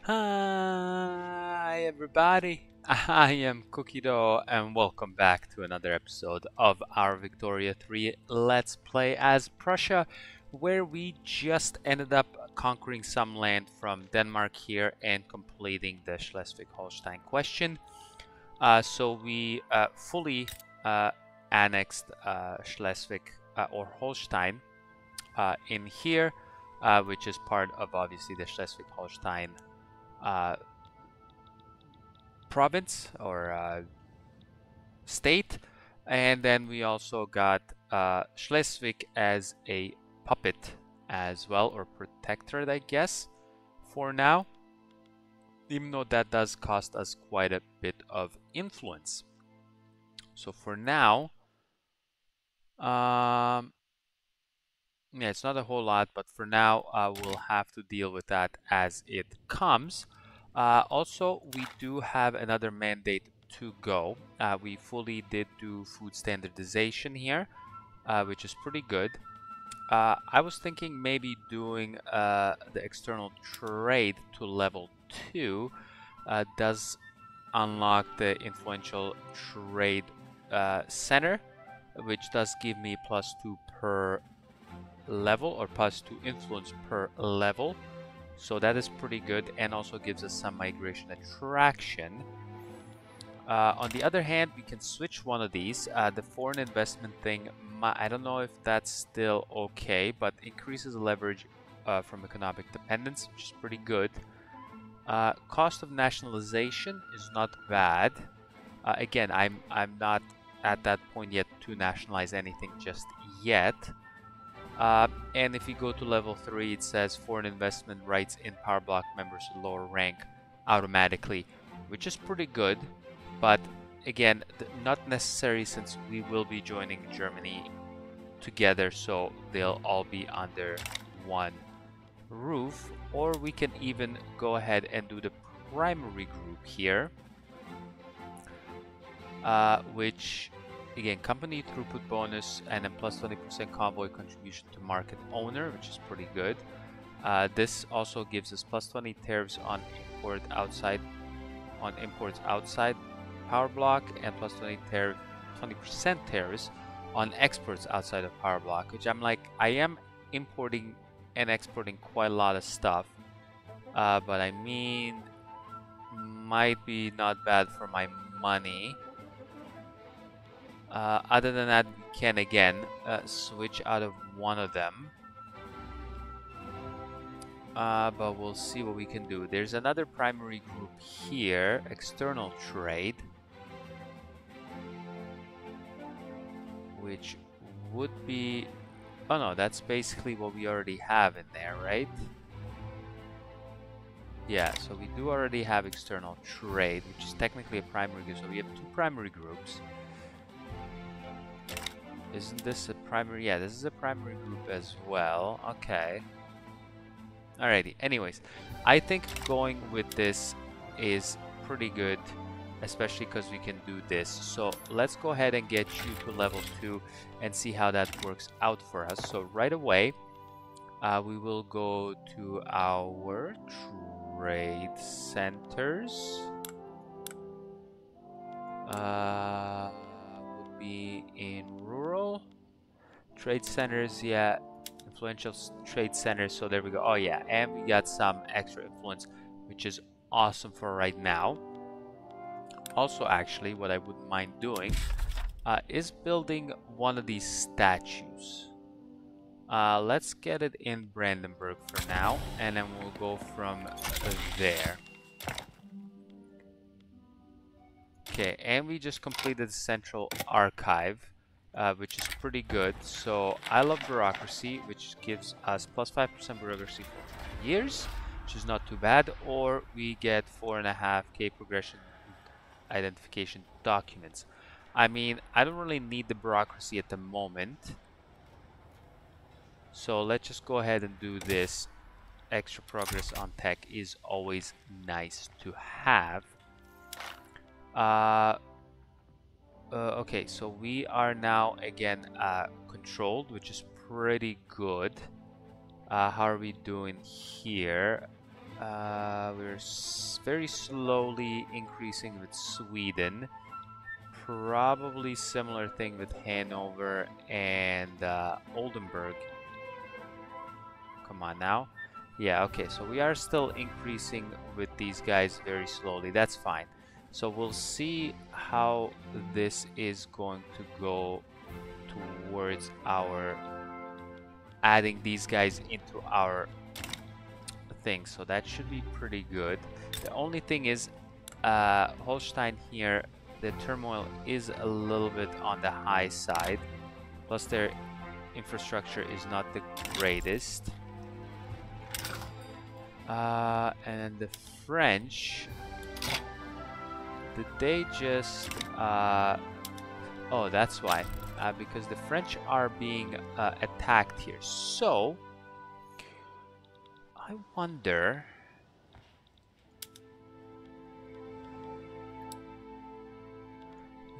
Hi everybody, I am Cookie Dough and welcome back to another episode of our Victoria 3 Let's Play as Prussia, where we just ended up conquering some land from Denmark here and completing the Schleswig-Holstein question. So we fully uh, annexed Schleswig or Holstein in here, which is part of obviously the Schleswig-Holstein uh, province or state. And then we also got Schleswig as a puppet as well, or protectorate, I guess, for now. Even though that does cost us quite a bit of influence. So for now, um, yeah, it's not a whole lot, but for now, we'll have to deal with that as it comes. Also, we do have another mandate to go. We fully did do food standardization here, which is pretty good. I was thinking maybe doing the external trade to level 2 does unlock the influential trade center, which does give me +2 per level or +2 influence per level. So that is pretty good and also gives us some migration attraction. On the other hand, we can switch one of these. The foreign investment thing, I don't know if that's still okay, but increases the leverage from economic dependence, which is pretty good. Cost of nationalization is not bad. Again, I'm not at that point yet to nationalize anything just yet. And if you go to level 3, it says foreign investment rights in power block members with lower rank automatically, which is pretty good. But again, not necessary since we will be joining Germany together, so they'll all be under one roof. Or we can even go ahead and do the primary group here, which again, company throughput bonus and a +20% convoy contribution to market owner, which is pretty good. This also gives us +20 tariffs on imports outside power block and +20 tariff 20% tariffs on exports outside of power block, which I'm like, I am importing and exporting quite a lot of stuff, but I mean, might be not bad for my money. Other than that, we can again switch out of one of them. But we'll see what we can do. There's another primary group here, external trade, which would be... Oh no, that's basically what we already have in there, right? Yeah, so we do already have external trade, which is technically a primary group. So we have two primary groups. Isn't this a primary? Yeah, this is a primary group as well. Okay. Alrighty. Anyways, I think going with this is pretty good, especially because we can do this. So let's go ahead and get you to level 2 and see how that works out for us. So right away, we will go to our trade centers. Would be in rural trade centers, yeah, influential trade centers. So there we go. Oh yeah, and we got some extra influence, which is awesome for right now. Also, actually, what I wouldn't mind doing is building one of these statues. Let's get it in Brandenburg for now, and then we'll go from there. Okay, and we just completed the central archive, which is pretty good. So I love bureaucracy, which gives us +5% bureaucracy for 2 years, which is not too bad. Or we get 4.5k progression identification documents. I mean, I don't really need the bureaucracy at the moment. So let's just go ahead and do this. Extra progress on tech is always nice to have. Okay, so we are now again controlled, which is pretty good. How are we doing here? We're very slowly increasing with Sweden. Probably similar thing with Hanover and Oldenburg. Come on now. Yeah, okay, so we are still increasing with these guys very slowly. That's fine. So we'll see how this is going to go towards our adding these guys into our thing. So that should be pretty good. The only thing is Holstein here, the turmoil is a little bit on the high side. Plus their infrastructure is not the greatest. And the French, did they just oh, that's why, because the French are being attacked here. So I wonder,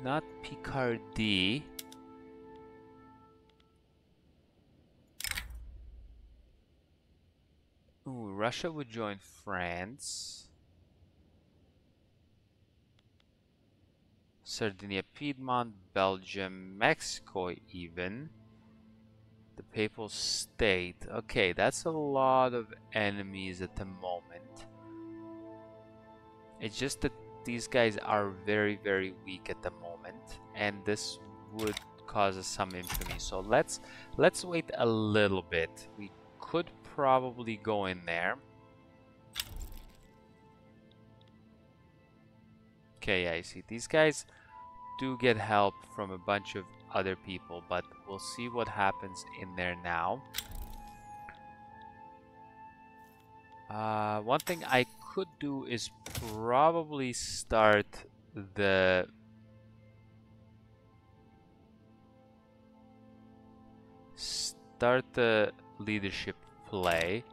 not Picardy. Ooh, Russia would join France. Sardinia, Piedmont, Belgium, Mexico even. The Papal State. Okay, that's a lot of enemies at the moment. It's just that these guys are very, very weak at the moment, and this would cause us some infamy. So let's wait a little bit. We could probably go in there. Okay, yeah, I see. These guys do get help from a bunch of other people, but we'll see what happens in there now. One thing I could do is probably start the leadership play,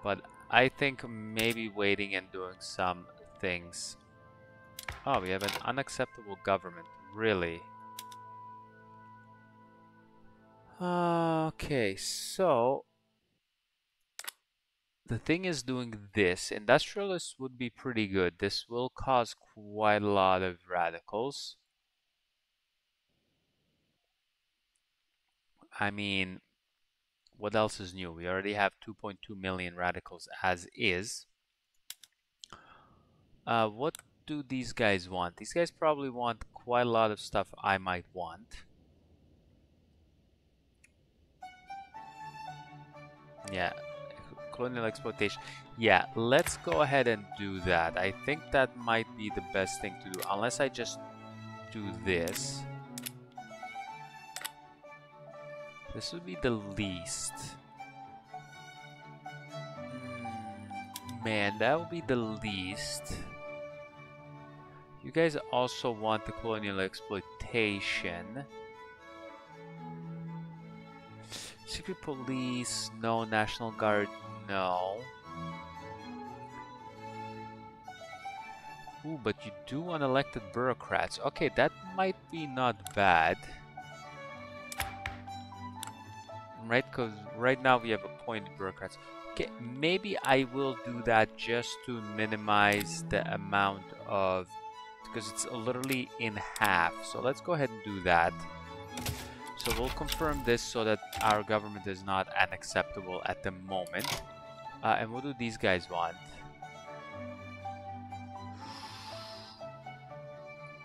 but I think maybe waiting and doing some things. Oh, we have an unacceptable government, really? Okay, so the thing is doing this. Industrialists would be pretty good. This will cause quite a lot of radicals. I mean, what else is new? We already have 2.2 million radicals as is. What do these guys want? These guys probably want quite a lot of stuff I might want. Yeah, colonial exploitation. Yeah, let's go ahead and do that. I think that might be the best thing to do, unless I just do this. This would be the least. Man, that would be the least. You guys also want the colonial exploitation. Secret police, no. National Guard, no. Ooh, but you do want elected bureaucrats. Okay, that might be not bad. Right, because right now we have appointed bureaucrats. Okay, maybe I will do that just to minimize the amount of... because it's literally in half. So let's go ahead and do that. So we'll confirm this so that our government is not unacceptable at the moment. And what do these guys want?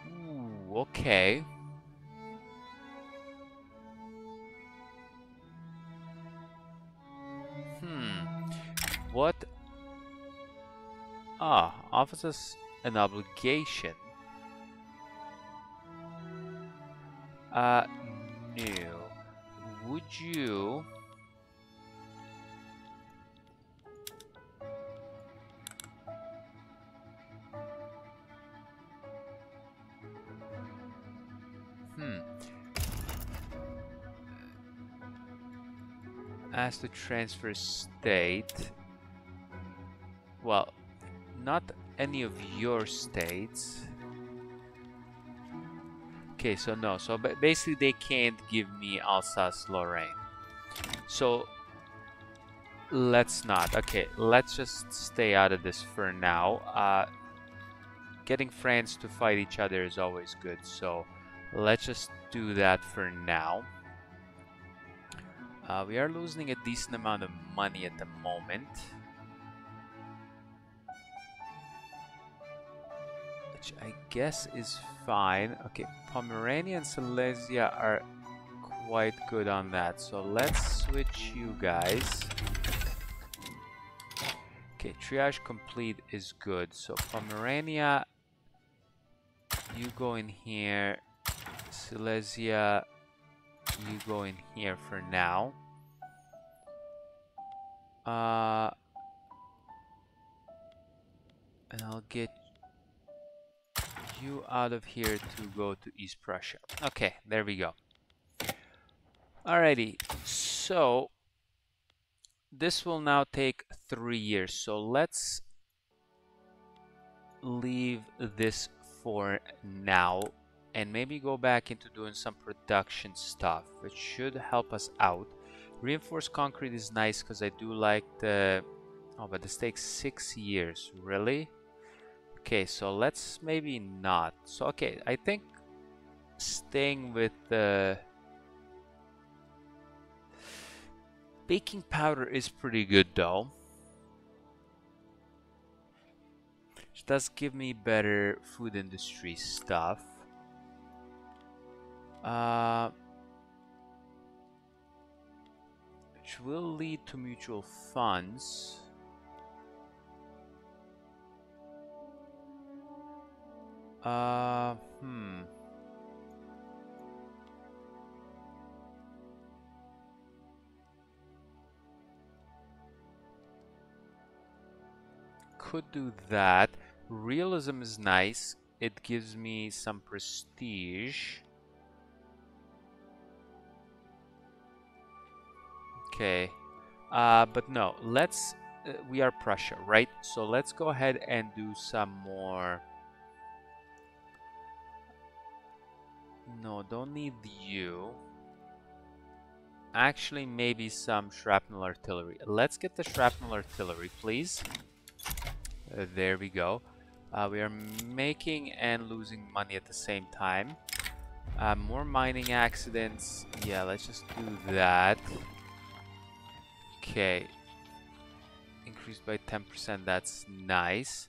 Ooh, okay. What? Ah, offices an obligation. No. Would you... As to transfer state... Well, not any of your states. Okay, so no. So basically they can't give me Alsace-Lorraine. So let's not. Okay, let's just stay out of this for now. Getting friends to fight each other is always good, so let's just do that for now. We are losing a decent amount of money at the moment, which I guess is fine. Okay, Pomerania and Silesia are quite good on that, so let's switch you guys. Okay, triage complete is good. So Pomerania, you go in here. Silesia, you go in here for now. And I'll get you out of here to go to East Prussia. Okay, there we go. Alrighty, so this will now take 3 years. So let's leave this for now and maybe go back into doing some production stuff, which should help us out. Reinforced concrete is nice because I do like the... Oh, but this takes 6 years. Really? Okay, so let's maybe not. So, okay, I think staying with the baking powder is pretty good though. It does give me better food industry stuff. Which will lead to mutual funds. Could do that. Realism is nice. It gives me some prestige. Okay. But no, let's... we are Prussia, right? So let's go ahead and do some more... No, don't need you. Actually, maybe some shrapnel artillery. Let's get the shrapnel artillery, please. There we go. We are making and losing money at the same time. More mining accidents. Yeah, let's just do that. Okay. Increased by 10%. That's nice.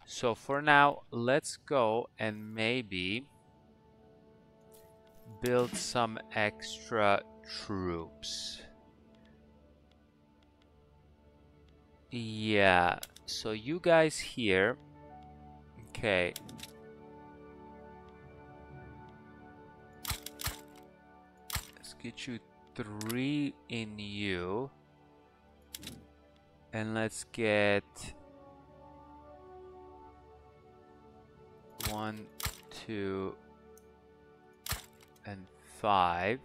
So for now, let's go and maybe build some extra troops. Yeah, so you guys here. Okay. Let's get you 3 in you. And let's get 1, 2, and 5.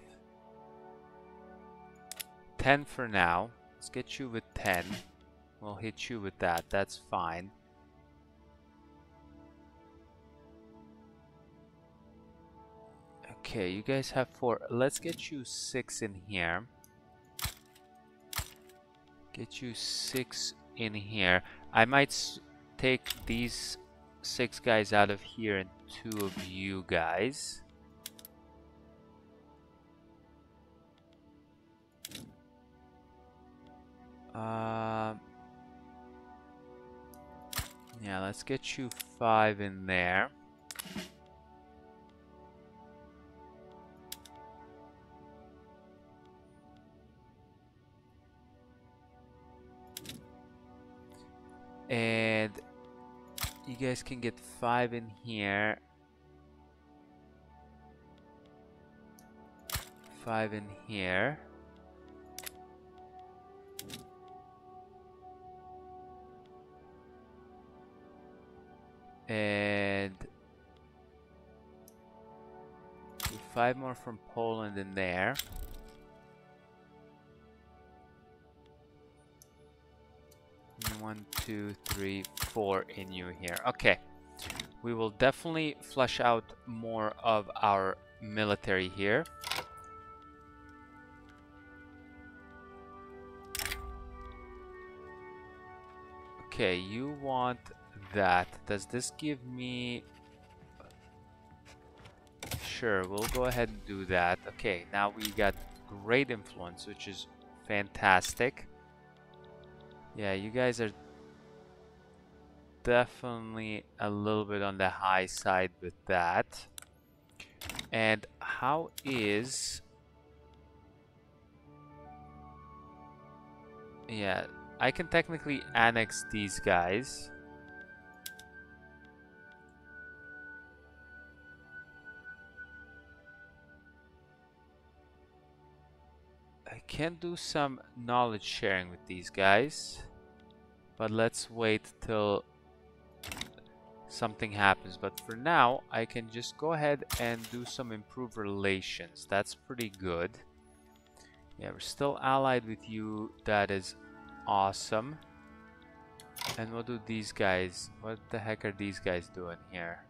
10 for now. Let's get you with 10. We'll hit you with that. That's fine. Okay, you guys have 4. Let's get you 6 in here. Get you 6 in here. I might take these 6 guys out of here and 2 of you guys. Yeah, let's get you 5 in there. And you guys can get 5 in here. 5 in here. And 5 more from Poland in there. And 1, 2, 3, 4 in you here. Okay. We will definitely flush out more of our military here. Okay, you want that. Does this give me... Sure, we'll go ahead and do that. Okay, now we got great influence, which is fantastic. Yeah, you guys are definitely a little bit on the high side with that. And how is... Yeah, I can technically annex these guys. I can do some knowledge sharing with these guys, but let's wait till something happens. But for now, I can just go ahead and do some improved relations. That's pretty good. Yeah, we're still allied with you. That is awesome. And what do these guys... What the heck are these guys doing here?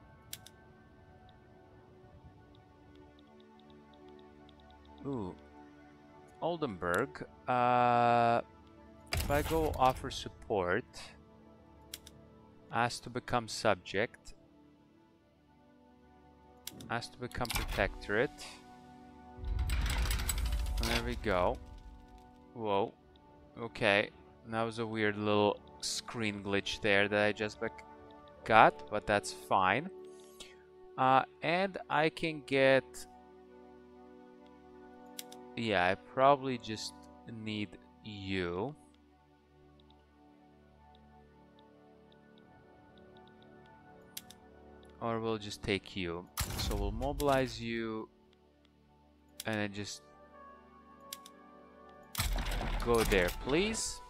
Ooh. Oldenburg. If I go offer support, ask to become subject, ask to become protectorate. And there we go. Whoa. Okay. That was a weird little screen glitch there that I just got, but that's fine. And I can get... Yeah, I probably just need you. Or we'll just take you. So we'll mobilize you and then just go there, please.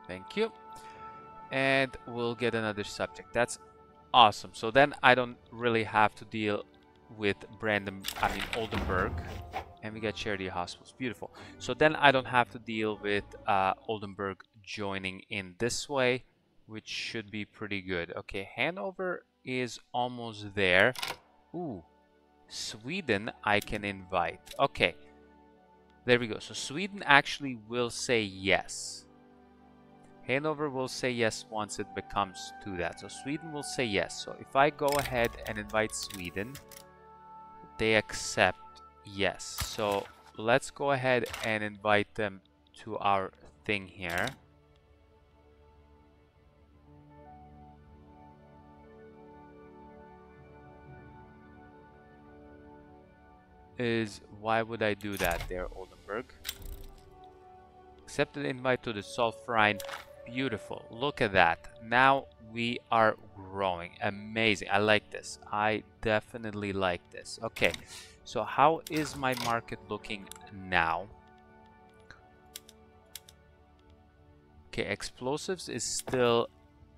Thank you. And we'll get another subject. That's awesome. So then I don't really have to deal with Oldenburg. And we got charity hospitals. Beautiful. So then I don't have to deal with Oldenburg joining in this way, which should be pretty good. Okay, Hanover is almost there. Ooh, Sweden I can invite. Okay, there we go. So Sweden actually will say yes. Hanover will say yes once it becomes to that. So Sweden will say yes. So if I go ahead and invite Sweden, they accept yes. So let's go ahead and invite them to our thing here. Why would I do that there, Oldenburg? Accept the invite to the Sulfurine. Beautiful. Look at that. Now we are growing. Amazing. I like this. I definitely like this. Okay. So how is my market looking now? Okay, explosives is still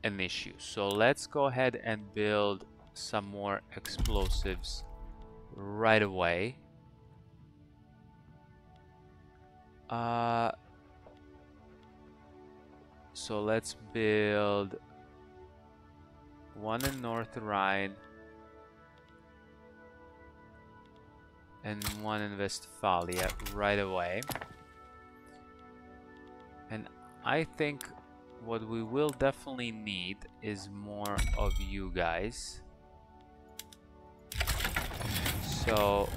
an issue. So let's go ahead and build some more explosives right away. So let's build one in North Rhine and one in Westphalia right away. And I think what we will definitely need is more of you guys. So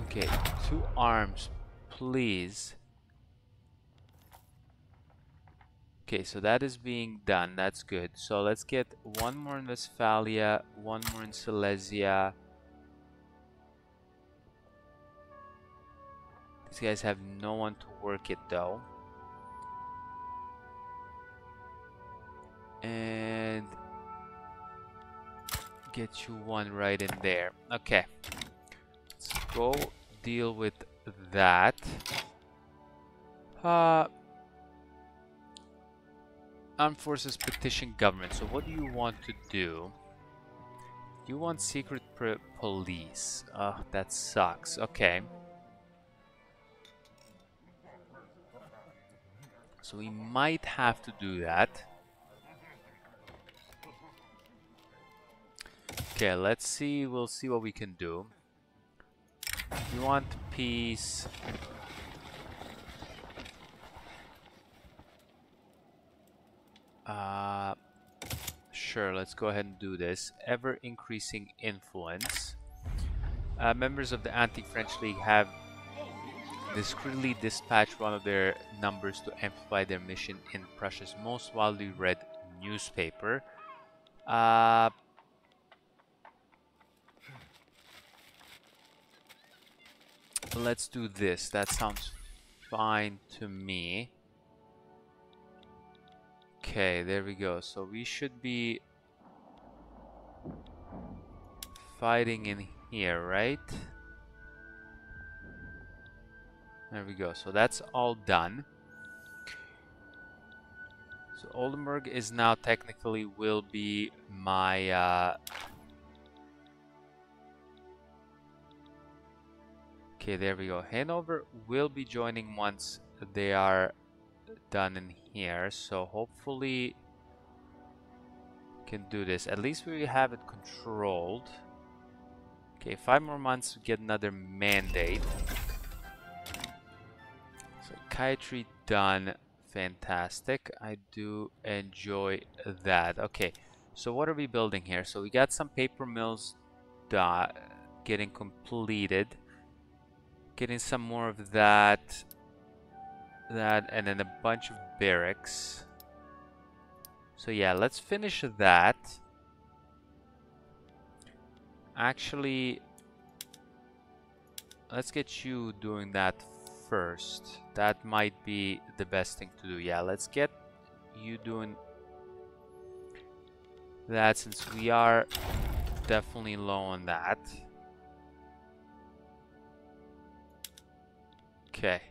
okay, 2 arms, please. Okay, so that is being done. That's good. So let's get one more in Westphalia, one more in Silesia. These guys have no one to work it though. And get you one right in there. Okay. Let's go deal with that. Armed Forces petition government. So what do you want to do? You want secret police. That sucks. Okay. So we might have to do that. Okay, let's see. We'll see what we can do. You want peace. Sure, let's go ahead and do this. Ever increasing influence. Members of the Anti-French League have discreetly dispatched one of their numbers to amplify their mission in Prussia's most widely read newspaper. Let's do this. That sounds fine to me. Okay, there we go. So we should be fighting in here, right? There we go. So that's all done. So Oldenburg is now technically will be my okay, there we go. Hanover will be joining once they are done in here. So hopefully can do this. At least we have it controlled. Okay, 5 more months to get another mandate. Psychiatry done. Fantastic. I do enjoy that. Okay, so what are we building here? So we got some paper mills getting completed. Getting some more of that. And then a bunch of barracks. So yeah, let's finish that. Actually, let's get you doing that first. That might be the best thing to do. Yeah, let's get you doing that since we are definitely low on that. Okay.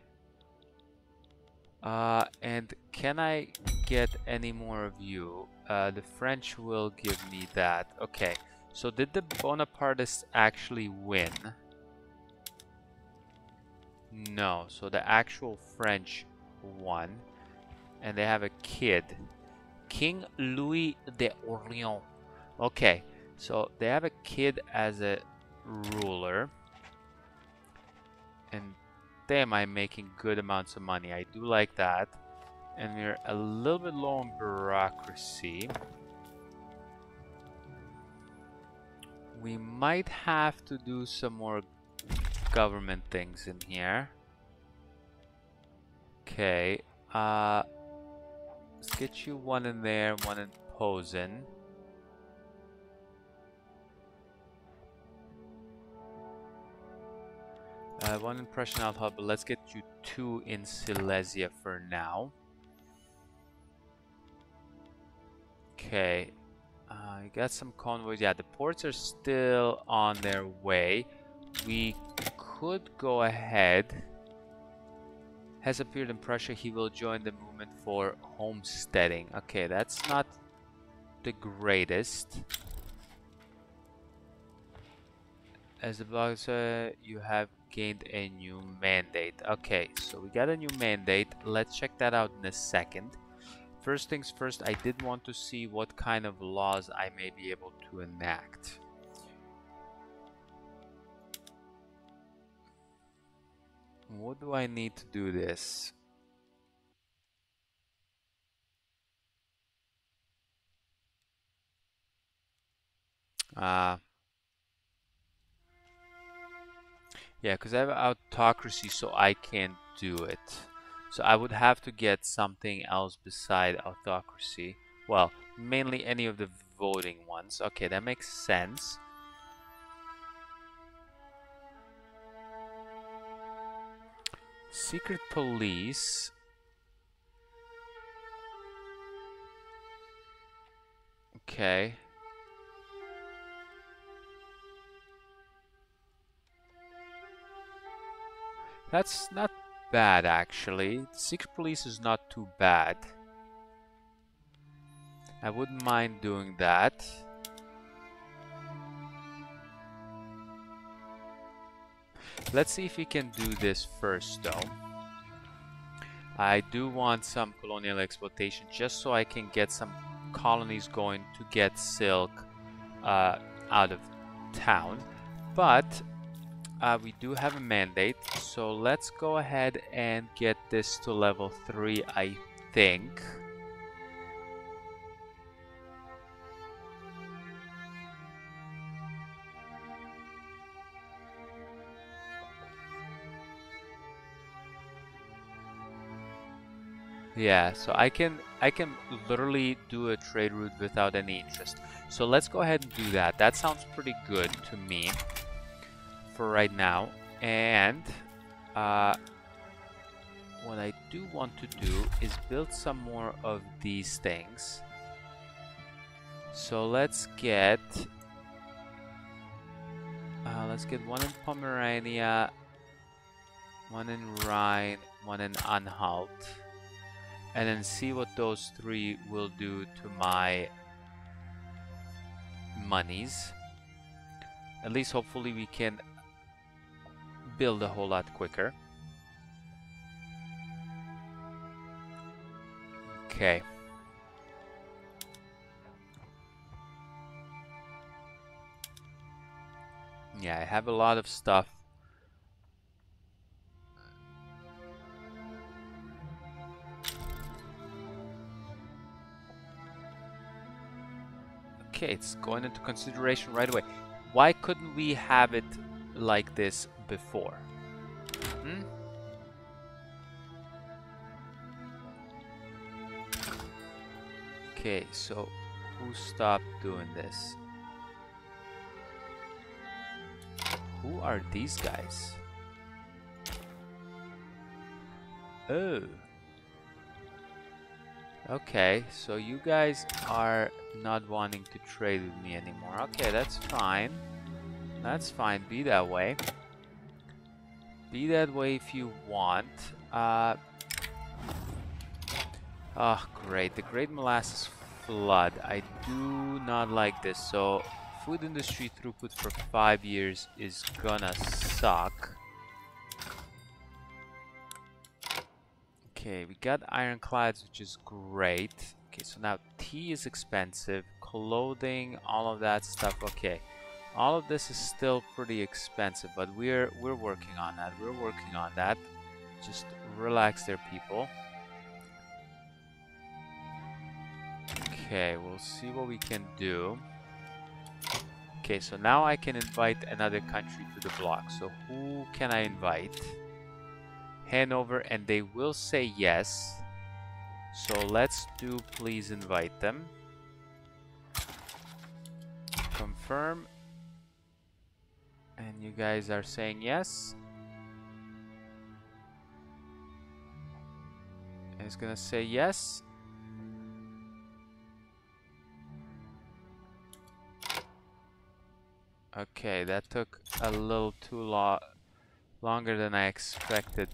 And can I get any more of you? The French will give me that. Okay. So did the Bonapartists actually win? No. So the actual French won. And they have a kid. King Louis de Orléans. Okay. So they have a kid as a ruler. And damn, I'm making good amounts of money. I do like that. And we're a little bit low on bureaucracy. We might have to do some more government things in here. Okay. Let's get you one in there, one in Posen. One in Prussian Alpha, but let's get you 2 in Silesia for now. Okay. You got some convoys. Yeah, the ports are still on their way. We could go ahead. Has appeared in Prussia. He will join the movement for homesteading. Okay, that's not the greatest. As the blog says, you have gained a new mandate. Okay, so we got a new mandate. Let's check that out in a second. First things first, I did want to see what kind of laws I may be able to enact. What do I need to do this? Yeah, because I have autocracy, so I can't do it. So I would have to get something else beside autocracy. Well, mainly any of the voting ones. Okay, that makes sense. Secret police. Okay. That's not bad, actually. The secret police is not too bad. I wouldn't mind doing that. Let's see if we can do this first, though. I do want some colonial exploitation just so I can get some colonies going to get silk out of town. But we do have a mandate, so let's go ahead and get this to level 3, I think. Yeah, so I can literally do a trade route without any interest. So let's go ahead and do that. That sounds pretty good to me for right now. And uh, what I do want to do is build some more of these things. So let's get one in Pomerania, one in Rhine, one in Anhalt, and then see what those 3 will do to my monies. At least hopefully we can build a whole lot quicker. Okay. Yeah, I have a lot of stuff. Okay, it's going into consideration right away. Why couldn't we have it like this before? Hmm? Okay, so who stopped doing this? Who are these guys? Oh. Okay, so you guys are not wanting to trade with me anymore. Okay, that's fine. That's fine. Be that way. Be that way if you want. Oh, great. The Great Molasses Flood. I do not like this. So, food industry throughput for 5 years is gonna suck. Okay, we got ironclads, which is great. Okay, so now tea is expensive. Clothing, all of that stuff. Okay, all of this is still pretty expensive, but we're working on that. We're working on that. Just relax there, people. Okay, we'll see what we can do. Okay, so now I can invite another country to the block. So who can I invite? Hanover, and they will say yes. So let's do please invite them. Confirm. And you guys are saying yes. And it's gonna say yes. Okay, that took a little too longer than I expected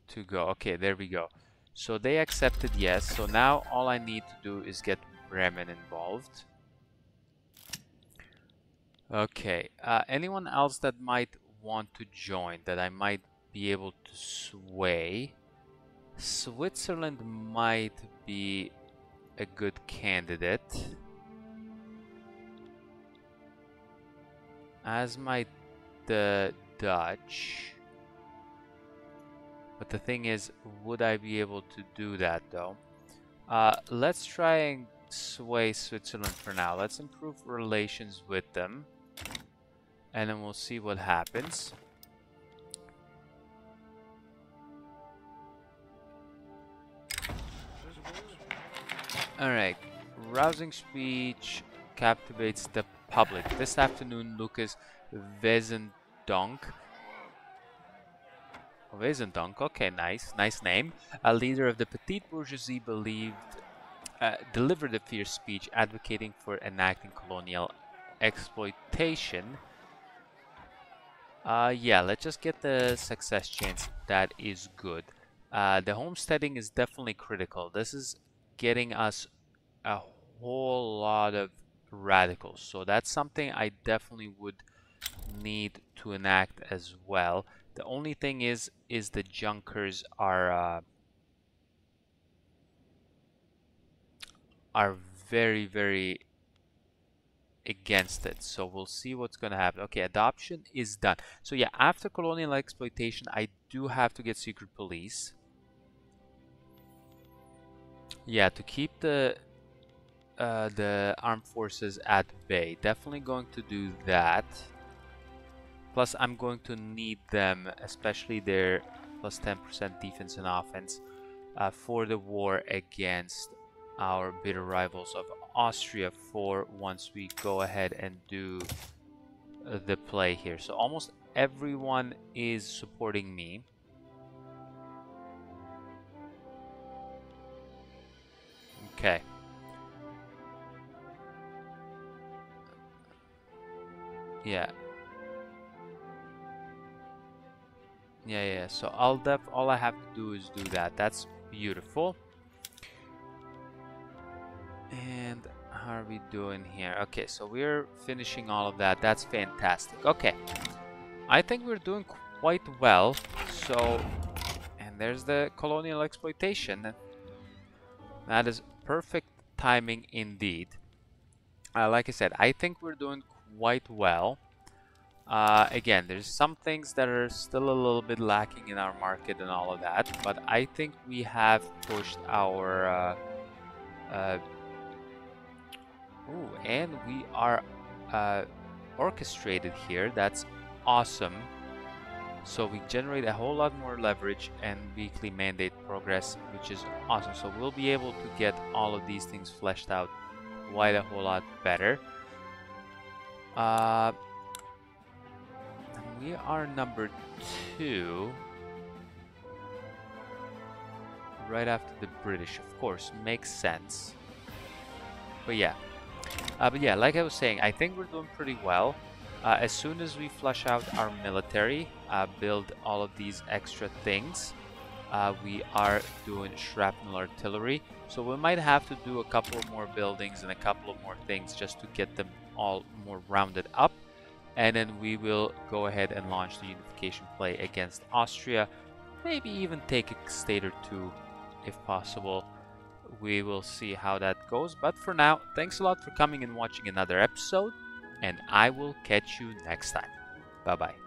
to go. Okay, there we go. So they accepted yes. So now all I need to do is get Bremen involved. Okay, anyone else that might want to join that I might be able to sway? Switzerland might be a good candidate, as might the Dutch. But the thing is, would I be able to do that though? Let's try and sway Switzerland for now. Let's improve relations with them, and then we'll see what happens. Alright, rousing speech captivates the public. This afternoon, Lucas Wesendonck. Wesendonck, okay, nice name. A leader of the petite bourgeoisie delivered a fierce speech advocating for enacting colonial exploitation. Yeah, let's just get the success chance. That is good. The homesteading is definitely critical. This is getting us a whole lot of radicals. So that's something I definitely would need to enact as well. The only thing is the Junkers are very against it. So we'll see what's going to happen. Okay, adoption is done. So yeah, after colonial exploitation, I do have to get secret police. Yeah, to keep the armed forces at bay. Definitely going to do that. Plus, I'm going to need them, especially their plus 10% defense and offense, for the war against our bitter rivals of Austria for once we go ahead and do the play here. So almost everyone is supporting me. Okay. Yeah. Yeah. So all I have to do is do that. That's beautiful. And how are we doing here? Okay, so we're finishing all of that. That's fantastic. Okay. I think we're doing quite well. So, and there's the colonial exploitation. That is perfect timing indeed. Like I said, I think we're doing quite well. Again, there's some things that are still a little bit lacking in our market and all of that, but I think we have pushed our ooh, and we are orchestrated here. That's awesome. So we generate a whole lot more leverage and weekly mandate progress, which is awesome. So we'll be able to get all of these things fleshed out quite a whole lot better. We are number 2. Right after the British, of course, makes sense. But yeah, like I was saying, I think we're doing pretty well. As soon as we flush out our military, build all of these extra things, we are doing shrapnel artillery. So we might have to do a couple of more buildings and a couple of more things just to get them all more rounded up. And then we will go ahead and launch the unification play against Austria. Maybe even take a state or two if possible. We will see how that goes. But for now, thanks a lot for coming and watching another episode. And I will catch you next time. Bye-bye.